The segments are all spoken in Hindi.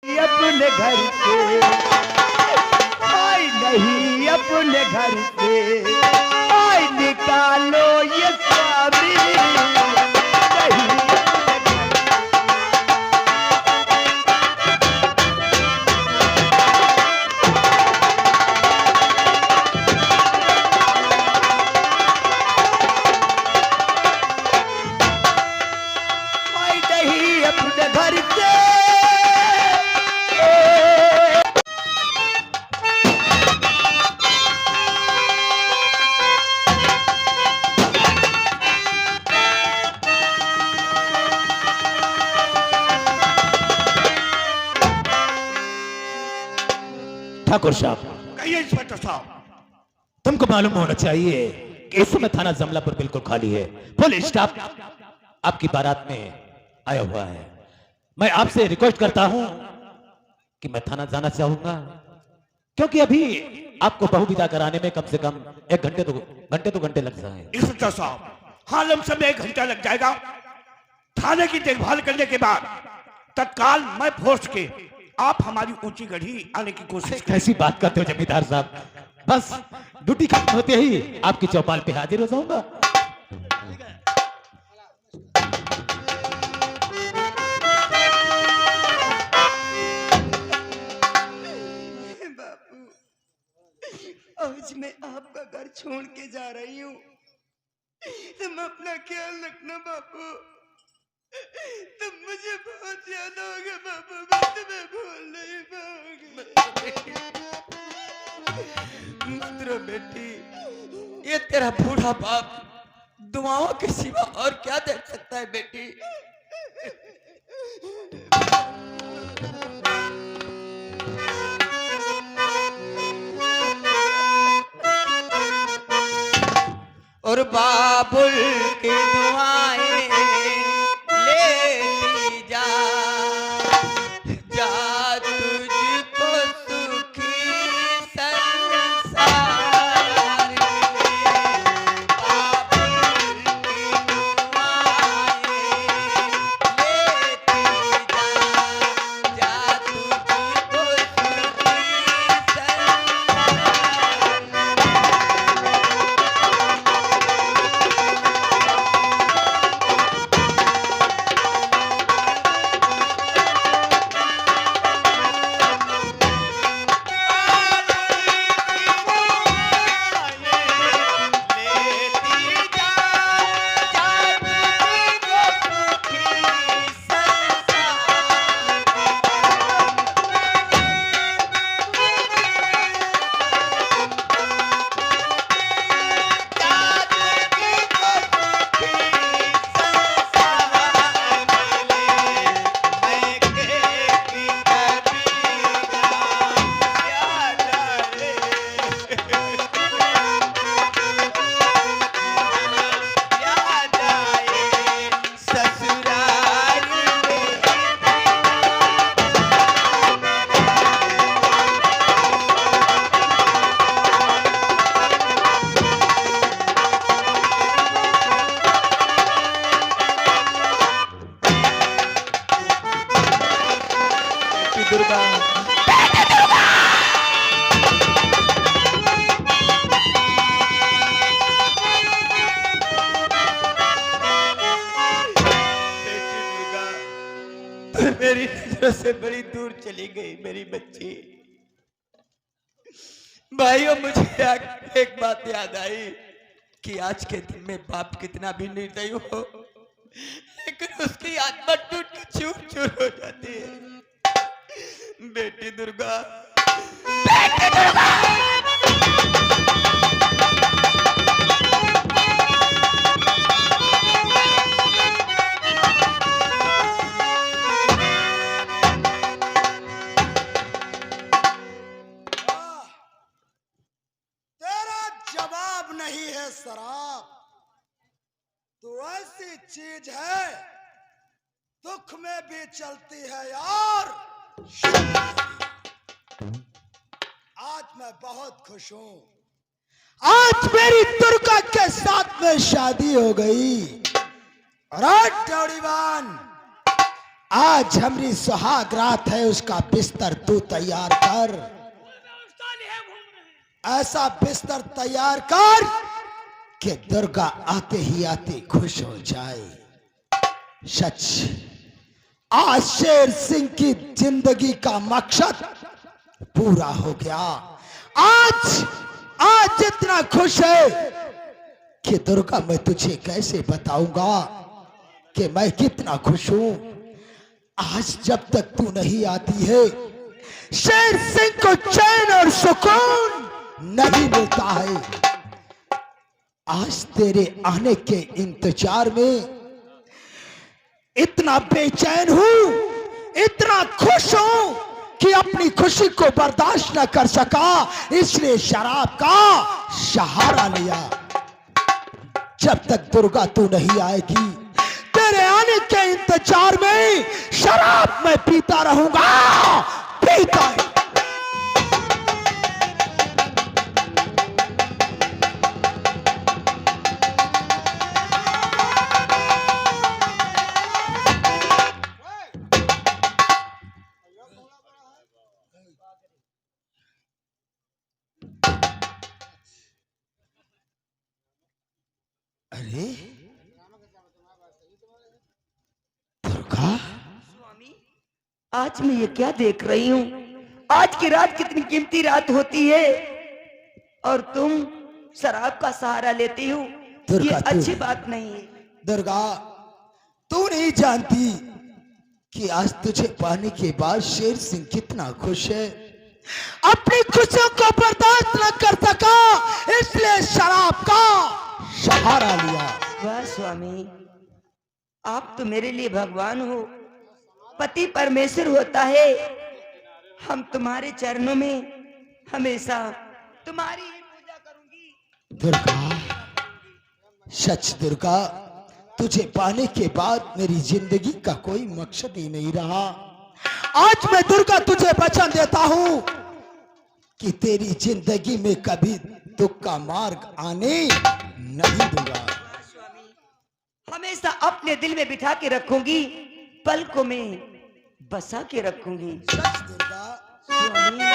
अपने घर से आई नहीं, अपने घर से आई निकालो ये स्वामी नहीं। आई नहीं अपने घर से ठाकुर साहब, कहिए इंस्पेक्टर साहब। तुमको मालूम होना चाहिए कि इस समय थाना जमलापुर बिल्कुल खाली है। पुलिस स्टाफ आपकी बारात में आया हुआ है। मैं आपसे रिक्वेस्ट करता हूं कि मैं थाना जाना चाहूंगा, क्योंकि अभी आपको बहु विदा कराने में कम से कम 1 घंटे लग जाए। इंस्पेक्टर साहब, हाँ लमसम में 1 घंटा लग जाएगा। थाने की देखभाल करने के बाद तत्काल मैं फोर्स के आप हमारी ऊंची गढ़ी आने की कोशिश करें। कैसी बात करते हो जमींदार साहब, बस ड्यूटी खत्म होते ही आपकी चौपाल पे हाजिर हो जाऊंगा। बापू, आज मैं आपका घर छोड़ के जा रही हूँ, तुम अपना ख्याल रखना बापू। तुम मुझे बहुत याद आओगे बापू, मैं तुम्हें भूल नहीं पाऊंगी। मत रो बेटी, ये तेरा बूढ़ा बाप दुआओं के सिवा और क्या दे सकता है बेटी। और बाबुल की दुआएं लेती जा, जा तुझको सुखी संसार में। बाबुल की दुआएं लेती जा, जा तुझको सुखी संसार में। दुर्गा, मेरी नजरों से बड़ी दूर चली गई मेरी बच्ची। भाइयों, मुझे एक बात याद आई कि आज के दिन में बाप कितना भी निर्दयी हो, लेकिन उसकी आत्मा टूट के चूर चूर हो जाती है। बेटी दुर्गा, बेटी दुर्गा। तेरा जवाब नहीं है शराब, तो ऐसी चीज है दुख में भी चलती है यार। आज मैं बहुत खुश हूं, आज मेरी दुर्गा के साथ में शादी हो गई। और आज डौड़ीवान, आज हमारी सुहाग रात है, उसका बिस्तर तू तैयार कर। ऐसा बिस्तर तैयार कर कि दुर्गा आते ही आते खुश हो जाए। सच, आज शेर सिंह की जिंदगी का मकसद पूरा हो गया। आज आज इतना खुश है कि दुर्गा मैं तुझे कैसे बताऊंगा कि मैं कितना खुश हूं। आज जब तक तू नहीं आती है, शेर सिंह को चैन और सुकून नहीं मिलता है। आज तेरे आने के इंतजार में इतना बेचैन हूं, इतना खुश हूं कि अपनी खुशी को बर्दाश्त न कर सका, इसलिए शराब का सहारा लिया। जब तक दुर्गा तू नहीं आएगी, तेरे आने के इंतजार में शराब मैं पीता रहूंगा, पीता। अरे दुर्गा, स्वामी, आज मैं ये क्या देख रही हूँ? आज की रात कितनी कीमती रात होती है और तुम शराब का सहारा लेती हो, ये दुर्गा, अच्छी बात नहीं है। दुर्गा, तू नहीं जानती कि आज तुझे पाने के बाद शेर सिंह कितना खुश है। अपनी खुशियों को बर्दाश्त न कर सका, इसलिए शराब का सहारा लिया। वाह स्वामी, आप तो मेरे लिए भगवान हो, पति परमेश्वर होता है। हम तुम्हारे चरणों में हमेशा तुम्हारी ही पूजा करूंगी। दुर्गा, सच दुर्गा, तुझे पाने के बाद मेरी जिंदगी का कोई मकसद ही नहीं रहा। आज मैं दुर्गा तुझे वचन देता हूं कि तेरी जिंदगी में कभी दुख का मार्ग आने नहीं दूंगा। स्वामी, हमेशा अपने दिल में बिठा के रखूंगी, पलकों में बसा के रखूंगी। सच दुर्गा, स्वामी,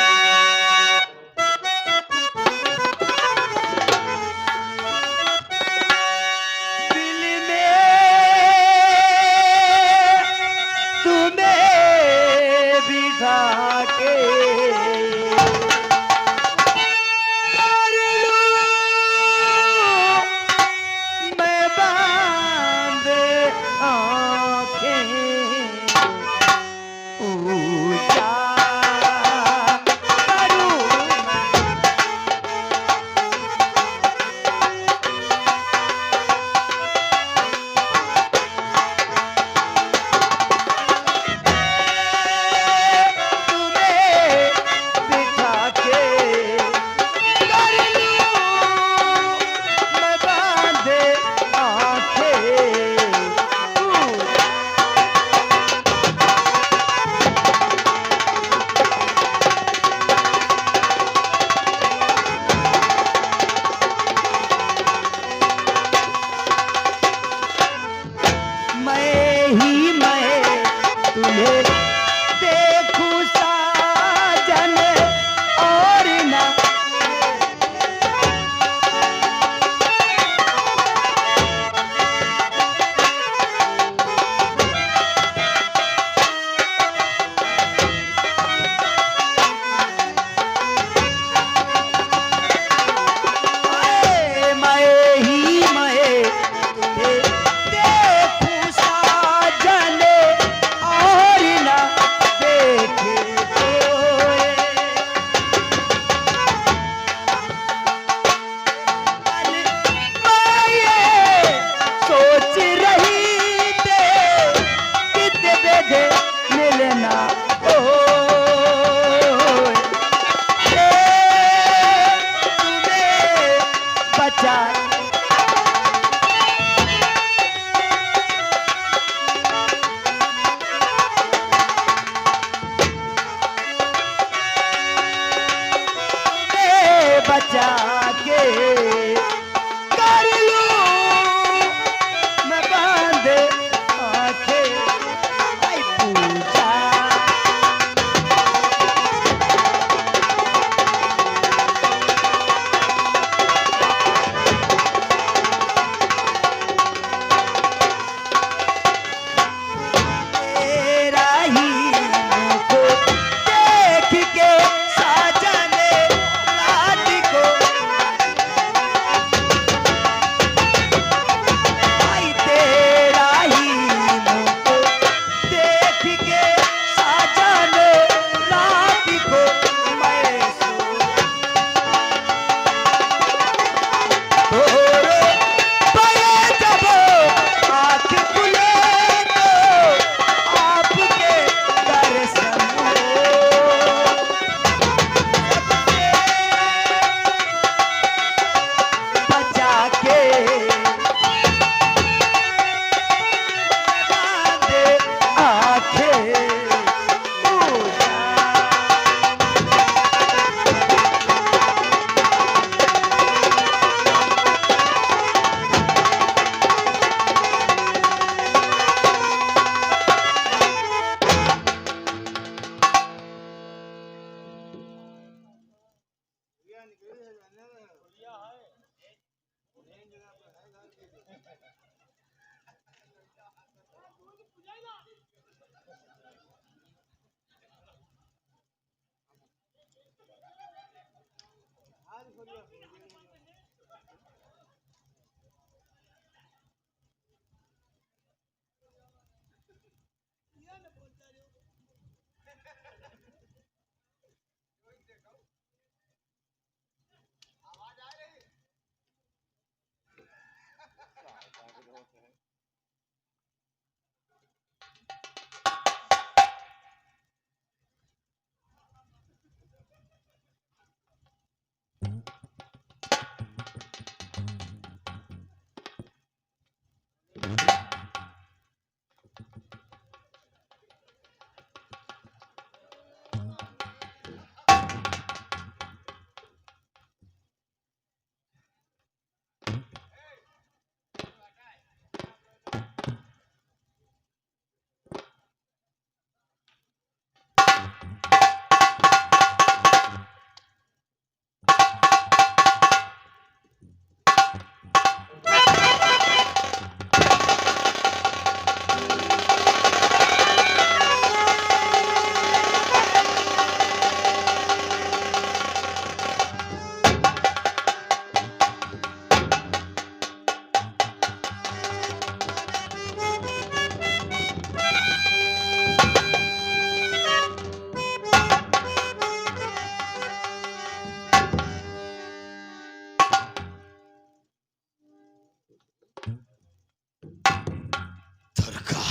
दुर्गा,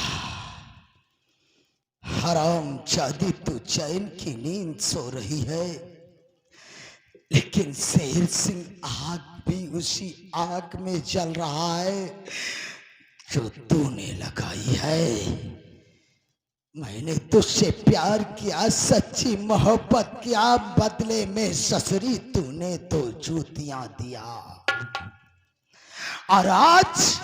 हराम जादी तू चैन की नींद सो रही है, लेकिन शेर सिंह आग भी उसी आग में जल रहा है जो तूने लगाई है। मैंने तुझसे प्यार किया, सच्ची मोहब्बत किया, बदले में ससुरी तूने तो जूतियां दिया, और आज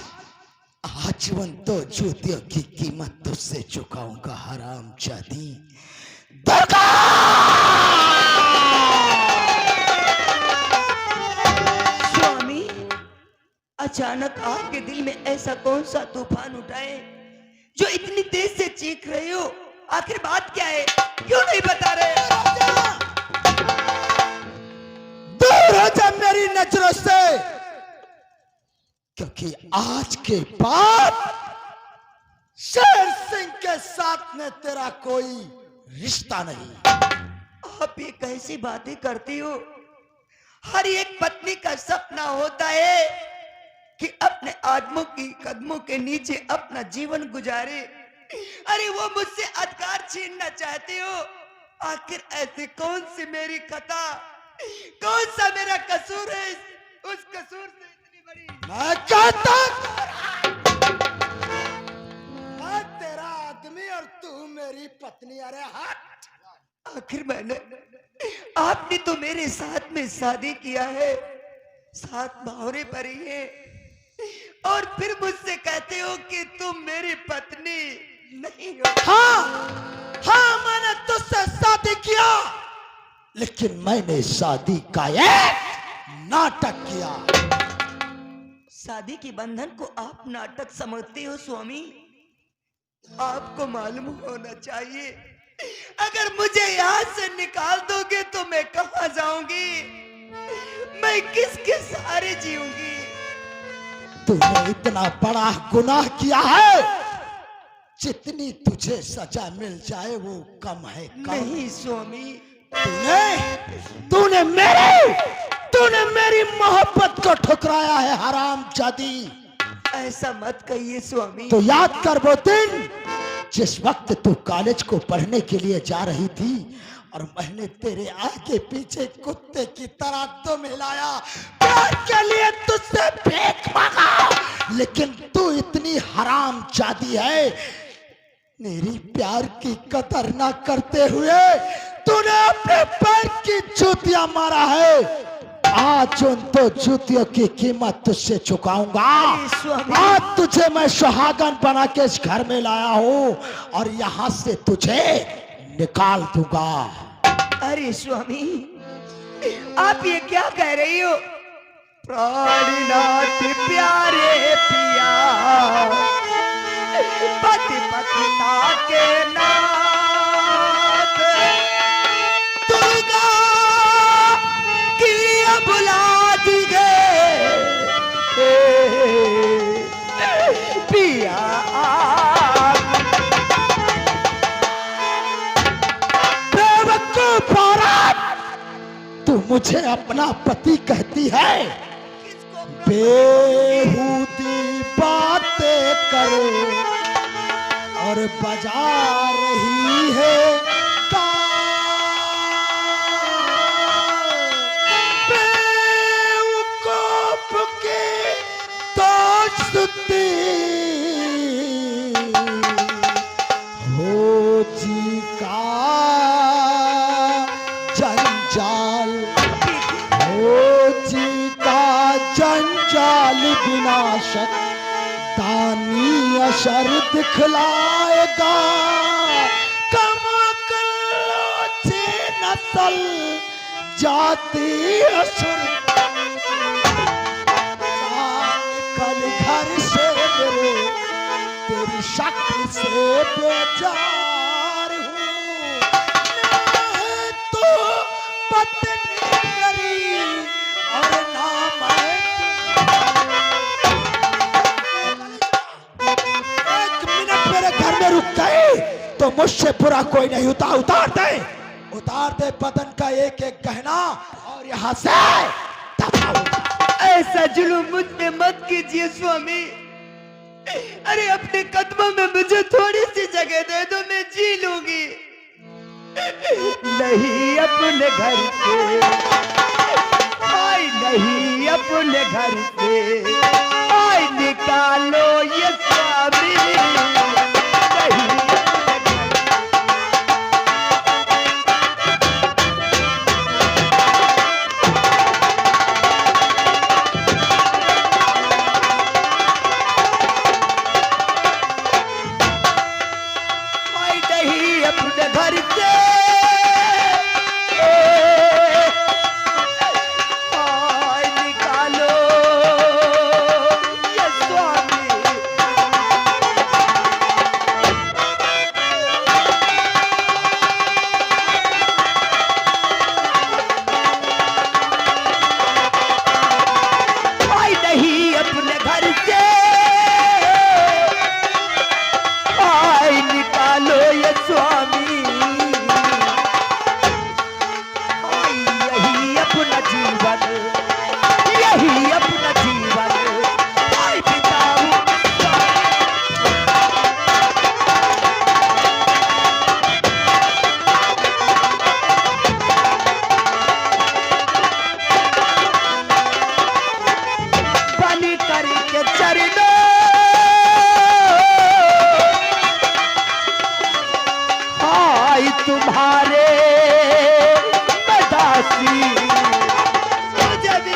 आजीवन तो जूतियों की कीमत तुझसे चुकाऊंगा हराम जादी। दुर्गा! स्वामी, अचानक आपके दिल में ऐसा कौन सा तूफान उठाए जो इतनी तेज से चीख रहे हो? आखिर बात क्या है, क्यों नहीं बता रहे? दूर हो जा मेरी नजरों से, क्योंकि आज के बाद शेर सिंह के साथ में तेरा कोई रिश्ता नहीं। आप ये कैसी बातें करती हो? हर एक पत्नी का सपना होता है कि अपने आदमों की कदमों के नीचे अपना जीवन गुजारे। अरे वो मुझसे अधिकार छीनना चाहते हो? आखिर ऐसे कौन सी मेरी खता, कौन सा मेरा कसूर है उस कसूर से इतनी बड़ी? मैं कहता मैं तेरा आदमी और तू मेरी पत्नी। अरे हट! आखिर आपने तो मेरे साथ में शादी किया है, साथ बावरे परी है, और फिर मुझसे कहते हो कि तुम मेरी पत्नी नहीं हो। हाँ, मैंने तुझसे शादी किया, लेकिन मैंने शादी का एक नाटक किया। शादी के बंधन को आप नाटक समझते हो स्वामी? आपको मालूम होना चाहिए, अगर मुझे यहाँ से निकाल दोगे तो मैं कहाँ जाऊंगी? मैं किसके सहारे जीऊंगी? तूने इतना बड़ा गुनाह किया है, जितनी तुझे सजा मिल जाए वो कम है। कम नहीं स्वामी, तूने मेरी मोहब्बत को ठुकराया है हराम जादी। ऐसा मत कहिए स्वामी। तो याद कर वो दिन जिस वक्त तू कॉलेज को पढ़ने के लिए जा रही थी और मैंने तेरे आगे पीछे कुत्ते की तरह तुम हिलाया, प्यार के लिए तुझसे भीख मांगा, लेकिन तू इतनी हराम जादी है, मेरी प्यार की कदर ना करते हुए तूने अपने पैर की जूतियां मारा है। आज उन तो जूतियों की कीमत तुझसे चुकाऊंगा। आज तुझे मैं सुहागन बना के इस घर में लाया हूँ और यहाँ से तुझे निकाल दूंगा। अरे स्वामी, आप ये क्या कह रही हो? प्राणनाथ प्यारे पिया, पति पतिता के नाथ, दुर्गा की बुला तू मुझे अपना पति कहती है? किसको अपना बेहूदी बातें करे और बजा रही है बेवकूफ की दोस्ती हो जी का जंजाल, हो जी का जंजाल विनाशक दानी असर दिखलाएगा। कम अक्लों नस्ल जाति असुर कल घर से मेरे तेरी शक्ल से बेजार हूँ। तो पत्नी मेरी और ना मैं। एक मिनट मेरे घर में रुक गए तो मुझसे बुरा कोई नहीं। उतार दे बदन का एक एक गहना और यहाँ से दफा। ऐसा जुल्म मुझ पे मत कीजिए स्वामी। अरे अपने कदमों में मुझे थोड़ी सी जगह दे दो, मैं जी लूंगी। नहीं अपने घर से, आई नहीं अपने घर से, आई निकालो ये स्वामी। नहीं अपने घर से, आय निकालो ये स्वामी। आय नहीं अपने घर से, आय निकालो ये स्वामी। यही अपना जीवन, यही अपना जीवन आय बिताऊं। बलि करके चरणों आय तुम्हारे दासी। मुझे भी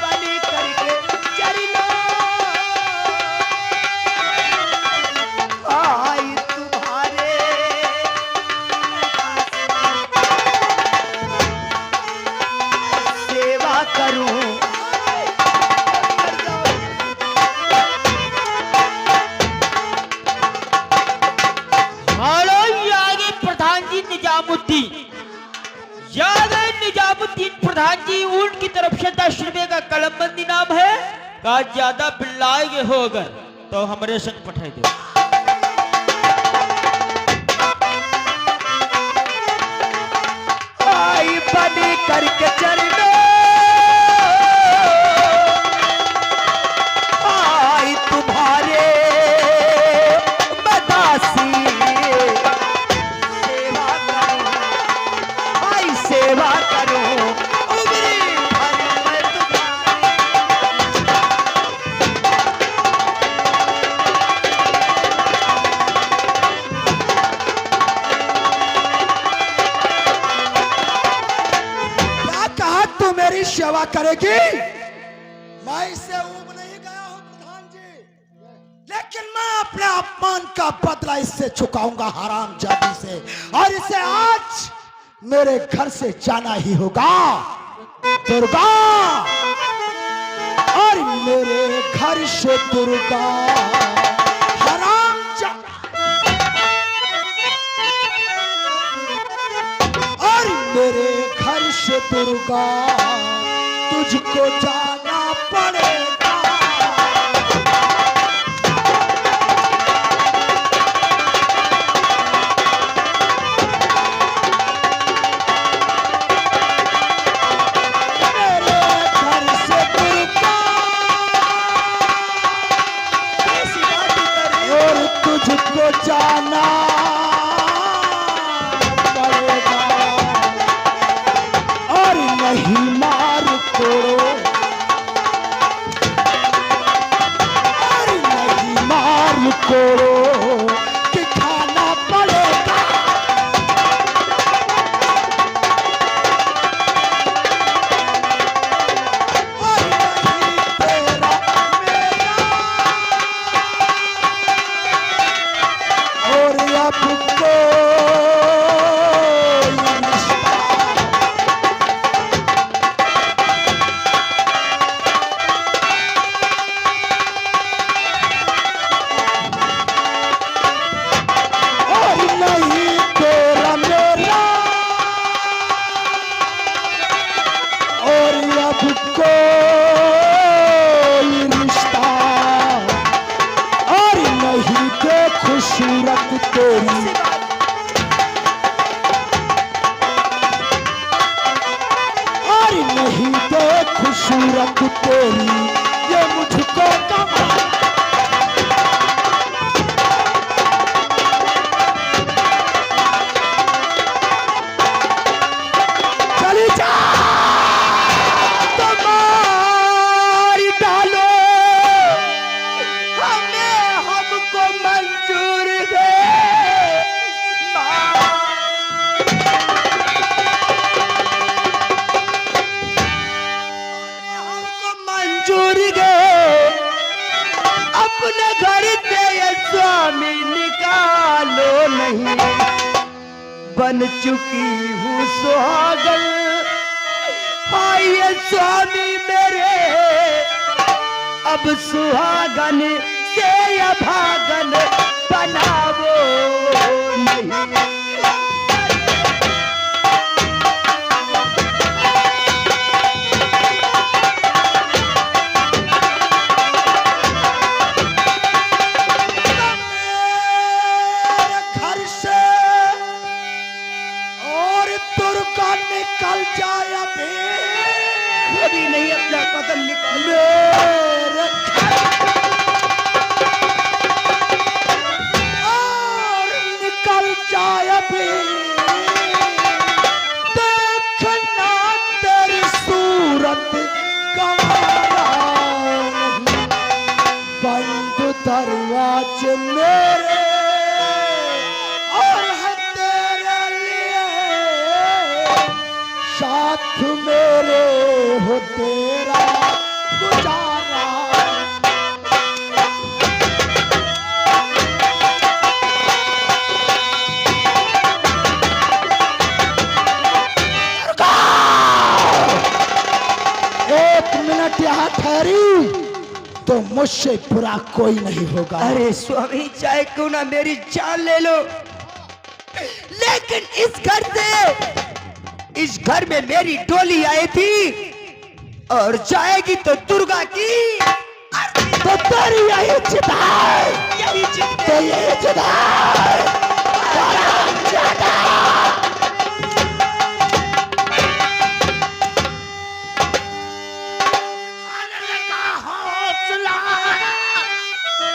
बलि करके चरणों आय तुम्हारे सेवा करूं। हेलो, याद प्रधान जी निजामुद्दीन, याद निजामुद्दीन प्रधान जी, उनकी तरफ से 10 रुपए का कलमबंदी नाम है। का ज्यादा बिल्लाए हो अगर तो हमारे संग पठाई दो। आई बलि करके चरणों आई तुम्हारे दासी। सेवा करूं, आई सेवा करूं, उमरी भर मैं तुम्हारी। क्या कहा तू मेरी सेवा करेगी? मैं इससे ऊब नहीं गया हूं प्रधान जी, लेकिन मैं अपने अपमान का बदला इससे चुकाऊंगा हरामजादी से। और इसे आज मेरे घर से जाना ही होगा। दुर्गा, और मेरे घर से दुर्गा हरामजादी, और मेरे घर से दुर्गा तुझको जाना पड़ेगा। खूबसूरत तेरी ये मुझको कमाल। चली जा तुम्हारी डालो हमें हमको मंजूर दे हमको मंजूर दे अपने घर से ये स्वामी निकालो नहीं बन चुकी हूँ सुहागन हाय ये स्वामी मेरे अब सुहागन से या भागन बनावो नहीं। घर से और दुर्गा निकल जाए अभी कभी नहीं अपना कदम निकाल मेरे घर और निकल जाए अभी देखना तेरी सूरत गंवारा नहीं बंद दरवाजे मेरे और है तेरे लिए साथ मेरे हो तेरा गुजारा। एक मिनट यहाँ ठहरी तो मुझसे बुरा कोई नहीं होगा। अरे स्वामी चाहे क्यों ना मेरी जान ले लो लेकिन इस घर में मेरी डोली आई थी और जाएगी तो दुर्गा की तो तेरी यही जिद है यही जिद तो यही जिद है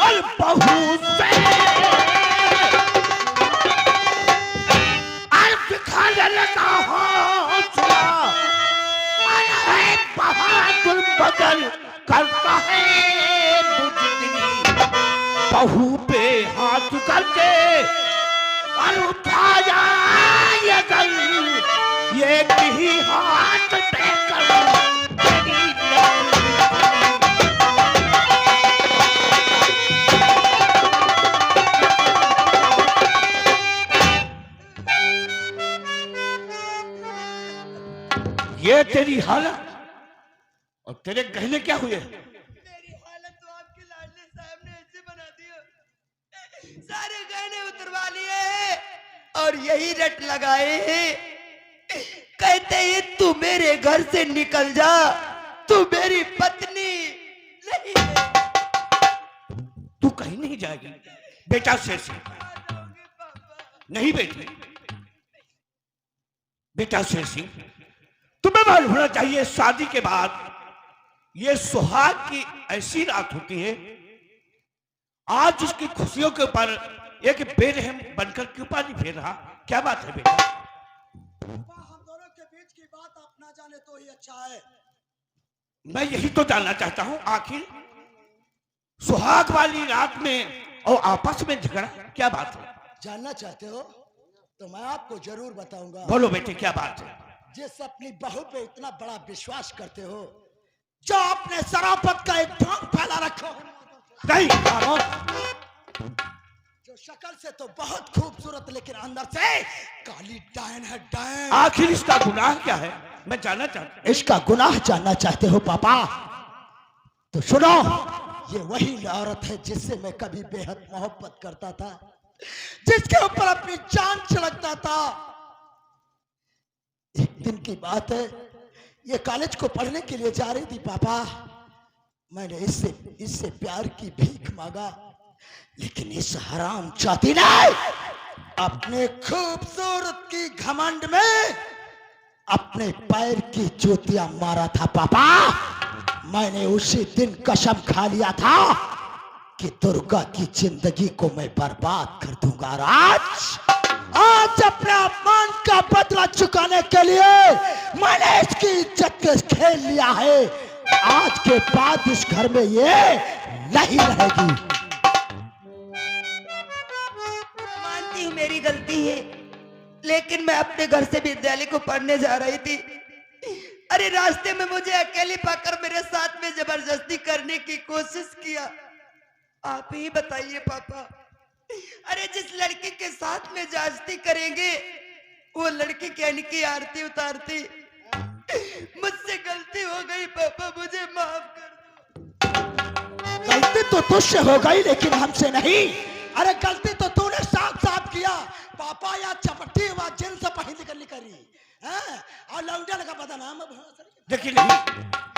और बहू से खाने लगा हौसला बहादुर बदल करता है बुजदिली बहू पे हाथ करके और उठाया ये गल ये भी हाथ पे कर ये तेरी हालत और तेरे गहने क्या हुए? मेरी हालत तो आपके लाडले साहब ने ऐसे बना दिया सारे गहने उतरवा लिए हैं और यही रट लगाए हैं कहते हैं तू मेरे घर से निकल जा तू मेरी पत्नी नहीं है। तू कहीं नहीं जाएगी बेटा शेर सिंह नहीं बेटी बेटा शेर सिंह तुम्हें मालूम होना चाहिए शादी के बाद ये सुहाग की ऐसी रात होती है आज उसकी खुशियों के ऊपर एक बेरहम बनकर क्यों पानी फेर रहा क्या बात है बेटा? हम दोनों के बीच की बात आप ना जाने तो ही अच्छा है। मैं यही तो जानना चाहता हूं आखिर सुहाग वाली रात में और आपस में झगड़ा क्या बात है? जानना चाहते हो तो मैं आपको जरूर बताऊंगा। बोलो बेटे क्या बात है? जिस अपनी बहू पे इतना बड़ा विश्वास करते हो जो अपने शराफत का एक ढोंग फैला रखो नहीं जो शक्ल से तो बहुत खूबसूरत लेकिन अंदर से काली डायन है डायन। आखिर इसका गुनाह क्या है मैं जानना चाहता हूं। इसका गुनाह जानना चाहते हो पापा तो सुनो ये वही औरत है जिससे मैं कभी बेहद मोहब्बत करता था जिसके ऊपर अपनी जान छिड़कता था। एक दिन की बात है ये कॉलेज को पढ़ने के लिए जा रही थी पापा मैंने इससे प्यार की भीख मांगा लेकिन इस हराम जाति ने अपने खूबसूरत की घमंड में अपने पैर की जूतियां मारा था पापा। मैंने उसी दिन कसम खा लिया था कि दुर्गा की जिंदगी को मैं बर्बाद कर दूंगा। और आज अपने अपमान का बदला चुकाने के लिए मैंने इसकी इज्जत के खेल लिया है। आज के बाद इस घर में ये नहीं रहेगी। मानती हूँ मेरी गलती है, लेकिन मैं अपने घर से विद्यालय को पढ़ने जा रही थी। अरे रास्ते में मुझे अकेली पाकर मेरे साथ में जबरदस्ती करने की कोशिश किया। आप ही बताइए पापा, अरे जिस लड़की के साथ में जास्ती करेंगे वो लड़की कहने की आरती उतारती। मुझसे गलती हो गई पापा, मुझे माफ कर दो। गलती तो तुझसे हो गई लेकिन हमसे नहीं। अरे गलती तो तूने साफ साफ किया पापा। या चपट्टी व जींस पहन कर करी है और लौंडा का पता नाम देखिए नहीं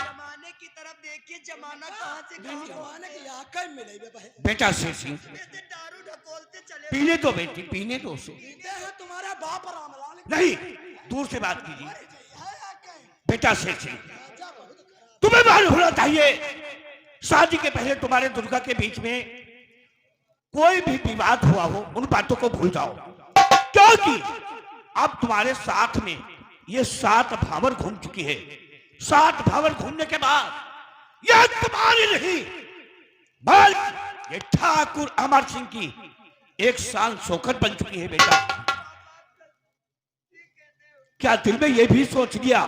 जमाने की तरफ देखिए, जमाना कहाँ से कहाँ जमाने की आंखें मिले बेटा शेर सिंह, ऐसे दारू ढकोलते चले। पीने दो बेटी, पीने दो उसे। तुम्हारा बाप रामलाल नहीं, दूर से बात कीजिए। बेटा शेर सिंह, तुम्हें मालूम होना चाहिए शादी के पहले तुम्हारे दुर्गा के बीच में कोई भी विवाद हुआ हो, उन बातों को भूल जाओ, क्योंकि अब तुम्हारे साथ में ये 7 भावर घूम चुकी है। 7 भावर घूमने के बाद यह तुम्हारी नहीं बल्कि ये ठाकुर अमर सिंह की एक शान शौकत बन चुकी है। बेटा क्या दिल में यह भी सोच लिया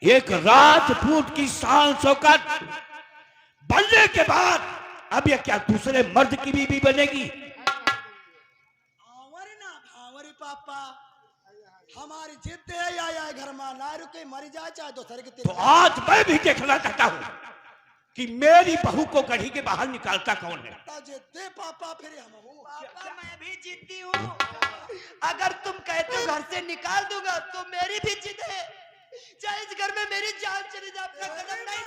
एक राजपूत की शान शौकत बनने के बाद अब यह क्या दूसरे मर्द की बीवी बनेगी? पापा हमारी जिद है या घर में ना रुके मरी जाए चाहे दोसर के। तो आज मैं भी देखना चाहता हूं कि मेरी बहू को गढ़ी के बाहर निकालता कौन है। जिद्दे पापा फिर हम पापा मैं भी जिद्दी हूँ। अगर तुम कहते हो घर से निकाल दूंगा तो मेरी भी जिद है, चाहे इस घर में मेरी जान चली जाए, अपना कदम नहीं।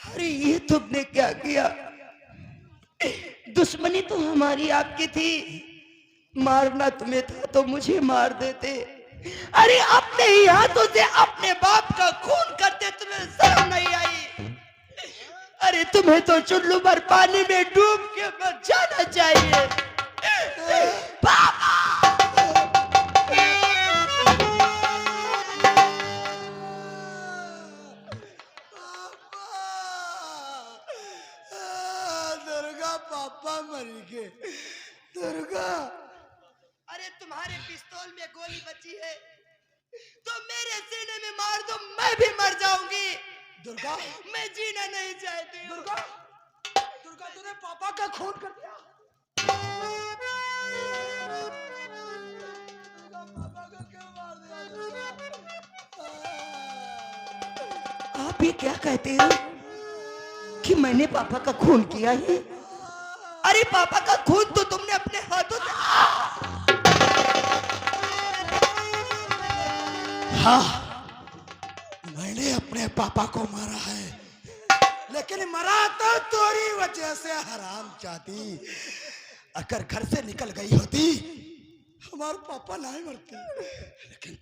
अरे ये तुमने क्या किया? दुश्मनी तो हमारी आपकी थी, मारना तुम्हें था तो मुझे मार देते। अरे अपने ही हाथों से अपने बाप का खून करते तुम्हें शर्म नहीं आई? अरे तुम्हें तो चुल्लू भर पानी में डूब के मर जाना चाहिए। पापा पापा मर गए। दुर्गा अरे तुम्हारे पिस्तौल में गोली बची है तो मेरे सीने में मार दो, मैं भी मर जाऊंगी। दुर्गा मैं जीना नहीं चाहती हूँ। दुर्गा दुर्गा तूने पापा का खून कर दिया। पापा को क्यों मार दिया? आप ये क्या कहते हो कि मैंने पापा का खून किया है? अरे पापा का खून तो तुमने अपने हाथों से। हाँ मैंने अपने पापा को मारा है, लेकिन मरा तो तेरी वजह से हराम जाती। अगर घर से निकल गई होती हमारे पापा नहीं मरते, लेकिन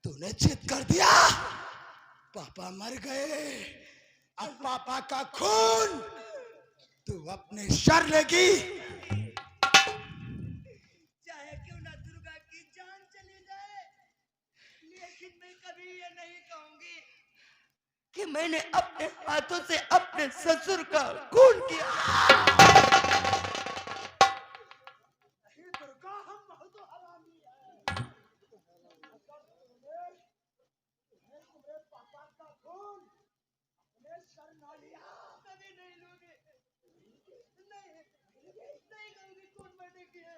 तूने जिद कर दिया, पापा मर गए। अब पापा का खून तू अपने सर लेगी। चाहे क्यों ना दुर्गा की जान चली जाए, लेकिन मैं कभी ये नहीं कहूंगी कि मैंने अपने हाथों से अपने ससुर का खून किया। कौन मैंने किया